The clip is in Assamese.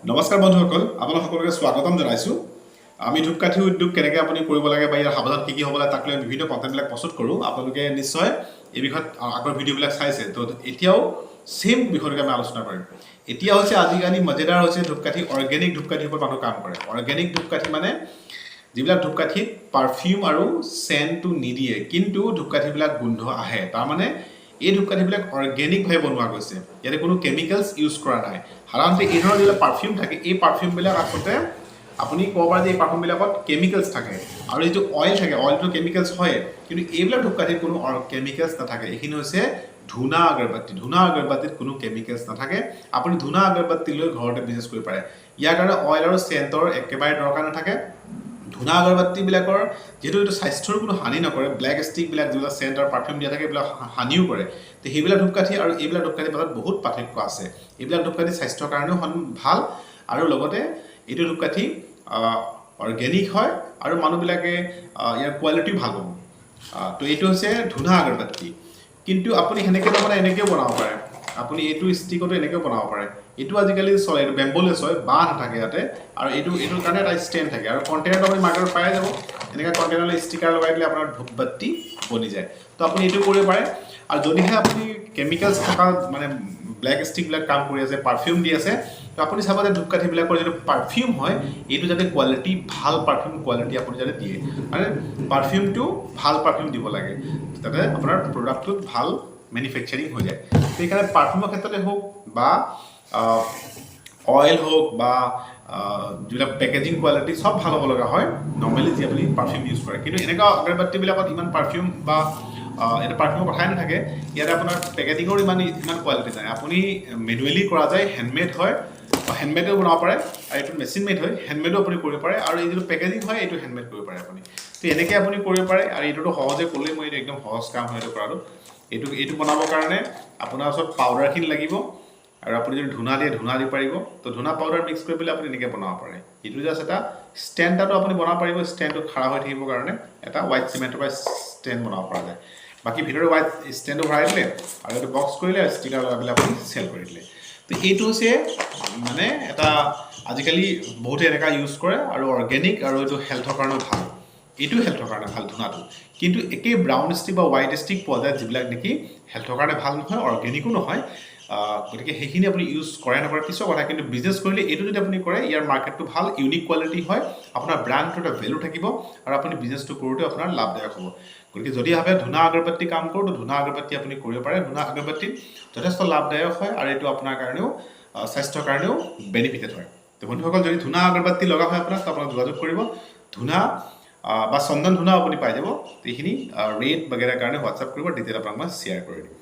নমস্কাৰ বন্ধুসকল, আপোনালোক সকলোকে স্বাগতম জনাইছো। আমি ধূপকাঠি উদ্যোগ কেনেকৈ আপুনি কৰিব লাগে বা ইয়াৰ সাৱধান কি হ'ব লাগে তাক লৈ বিভিন্ন কণ্টেণ্টবিলাক প্ৰস্তুত কৰোঁ। আপোনালোকে নিশ্চয় এই বিষয়ত আগৰ ভিডিঅ'বিলাক চাইছে। তো এতিয়াও সেম বিষয়টোকে আমি আলোচনা কৰিম। এতিয়া হৈছে আজিকালি মজেদাৰ হৈছে ধূপকাঠি, অৰ্গেনিক ধূপকাঠিৰ ওপৰত মানুহ কাম কৰে। অৰ্গেনিক ধূপকাঠি মানে যিবিলাক ধূপকাঠিত পাৰফিউম আৰু চেণ্টটো নিদিয়ে, কিন্তু ধূপকাঠিবিলাক গোন্ধ আহে। তাৰমানে এই ধূপকাঠিবিলাক অৰ্গেনিকভাৱে বনোৱা গৈছে, ইয়াতে কোনো কেমিকেলছ ইউজ কৰা নাই। সাধাৰণতে এই ধৰণৰ যিবিলাক পাৰফিউম থাকে, এই পাৰফিউমবিলাক আচলতে আপুনি ক'ব পাৰে যে এই পাৰফিউমবিলাকত কেমিকেলছ থাকে, আৰু যিটো অইল থাকে, অইলটো কেমিকেলছ হয়, কিন্তু এইবিলাক ধূপকাঠিত কোনো কেমিকেলছ নাথাকে। এইখিনি হৈছে ধূনা আগৰবাতি। ধূনা আগৰবাতিত কোনো কেমিকেলছ নাথাকে। আপুনি ধূনা আগৰবাতি লৈ ঘৰতে বিজনেছ কৰিব পাৰে। ইয়াৰ কাৰণে অইল আৰু চেণ্টৰ একেবাৰে দৰকাৰ নাথাকে। ধূনা আগৰবাতিবিলাকৰ যিহেতু এইটো স্বাস্থ্যৰ কোনো হানি নকৰে, ব্লেক ষ্টিকবিলাক যিবিলাক চেণ্ট আৰু পাৰফিউম দিয়া থাকে এইবিলাক হানিও কৰে। তো সেইবিলাক ধূপকাঠি আৰু এইবিলাক ধূপকাঠিৰ মাজত বহুত পাৰ্থক্য আছে। এইবিলাক ধূপকাঠি স্বাস্থ্যৰ কাৰণেও ভাল, আৰু লগতে এইটো ধূপকাঠি অৰ্গেনিক হয়, আৰু মানুহবিলাকে ইয়াৰ কোৱালিটিও ভাল পাব। তো এইটো হৈছে ধূনা আগৰবাতি। কিন্তু আপুনি সেনেকৈ মানে এনেকৈও বনাব পাৰে। আপুনি এইটো ষ্টিকতো এনেকৈও বনাব পাৰে। এইটো আজিকালি চলে, এইটো বেম্বলেছ হয়, বাঁহ নাথাকে ইয়াতে, আৰু এইটোৰ কাৰণে এটা ষ্টেণ্ড থাকে, আৰু কণ্টেইনাৰটো আপুনি মাৰ্কেটত পাই যাব। এনেকৈ কণ্টেইনাৰলৈ ষ্টিকাৰ লগাই দিলে আপোনাৰ ধূপবাতি বনি যায়। তো আপুনি এইটো কৰিব পাৰে। আৰু যদিহে আপুনি কেমিকেলছ থকা মানে ব্লেক ষ্টিকবিলাক কাম কৰি আছে, পাৰফিউম দি আছে, তো আপুনি চাব যে ধূপকাঠিবিলাকৰ যিটো পাৰফিউম হয়, এইটো যাতে কোৱালিটি ভাল পাৰফিউম কোৱালিটি আপুনি যাতে দিয়ে। মানে পাৰফিউমটো ভাল পাৰফিউম দিব লাগে, যাতে আপোনাৰ প্ৰডাক্টটোত ভাল মেনুফেকচাৰিং হৈ যায়। সেইকাৰণে পাৰফিউমৰ ক্ষেত্ৰতে হওক বা অইল হওক বা যিবিলাক পেকেজিং কোৱালিটি চব ভাল হ'ব লগা হয় নৰ্মেলি যি আপুনি পাৰফিউম ইউজ কৰে। কিন্তু এনেকুৱা আগৰবাতিবিলাকত ইমান পাৰফিউম বা এটা পাৰফিউমৰ কথাই নাথাকে। ইয়াতে আপোনাৰ পেকেজিঙৰ ইমান কোৱালিটি নাই। আপুনি মেনুৱেলি কৰা যায়, হেণ্ডমেড হয়, হেণ্ডমেডো বনাব পাৰে, আৰু এইটো মেচিন মেড হয়, হেণ্ডমেডো আপুনি কৰিব পাৰে, আৰু এই যিটো পেকেজিং হয় এইটো হেণ্ডমেড কৰিব পাৰে আপুনি। তো এনেকৈ আপুনি কৰিব পাৰে। আৰু এইটোতো সহজে ক'লেই মই এইটো একদম সহজ কাম হয় এইটো কৰাটো। এইটো বনাবৰ কাৰণে আপোনাৰ ওচৰত পাউডাৰখিনি লাগিব, আৰু আপুনি যদি ধূনা দিয়ে ধূনা দিব পাৰিব। তো ধূনা পাউডাৰ মিক্স কৰি পেলাই আপুনি এনেকৈ বনাব পাৰে। এইটো জাষ্ট এটা ষ্টেণ্ড এটাতো আপুনি বনাব পাৰিব, ষ্টেণ্ডটো খাৰা হৈ থাকিবৰ কাৰণে এটা হোৱাইট চিমেণ্টৰ পৰা ষ্টেণ্ড বনাব পৰা যায়। বাকী ভিতৰত হোৱাইট ষ্টেণ্ডটো ভৰাই দিলে, আৰু এইটো বক্স কৰিলে, ষ্টিকাৰ লগাই পেলাই আপুনি চেল কৰি দিলে। তো এইটো হৈছে মানে এটা আজিকালি বহুতে এনেকুৱা ইউজ কৰে, আৰু অৰ্গেনিক, আৰু এইটো হেল্থৰ কাৰণেও ভাল। এইটো হেল্থৰ কাৰণে ভাল ধূনাটো। কিন্তু একেই ব্ৰাউন ষ্টিক বা হোৱাইট ষ্টিক পোৱা যায়, যিবিলাক নেকি হেল্থৰ কাৰণে ভাল নহয়, অৰ্গেনিকো নহয়। গতিকে সেইখিনি আপুনি ইউজ কৰে নকৰে পিছৰ কথা, কিন্তু বিজনেছ কৰিলে এইটো যদি আপুনি কৰে, ইয়াৰ মাৰ্কেটটো ভাল, ইউনিক কোৱালিটি হয়, আপোনাৰ ব্ৰেণ্ডটোৰ এটা ভেলু থাকিব, আৰু আপুনি বিজনেছটো কৰোঁতে আপোনাৰ লাভদায়ক হ'ব। গতিকে যদি ভাবে ধূনা আগৰবাতি কাম কৰোঁ, তো ধূনা আগৰবাতি আপুনি কৰিব পাৰে। ধূনা আগৰবাতি যথেষ্ট লাভদায়ক হয়, আৰু এইটো আপোনাৰ কাৰণেও স্বাস্থ্যৰ কাৰণেও বেনিফিটেড হয়। তো বন্ধুসকল, যদি ধূনা আগৰবাতি লগা হয় আপোনাক, তো আপোনাক যোগাযোগ কৰিব। ধূনা বা চন্দন ধূনাও আপুনি পাই যাব। তো এইখিনি ৰেট বাগেৰাৰ কাৰণে হোৱাটছআপ কৰিব, ডিটেইল আপোনাক মই শ্বেয়াৰ কৰি দিম।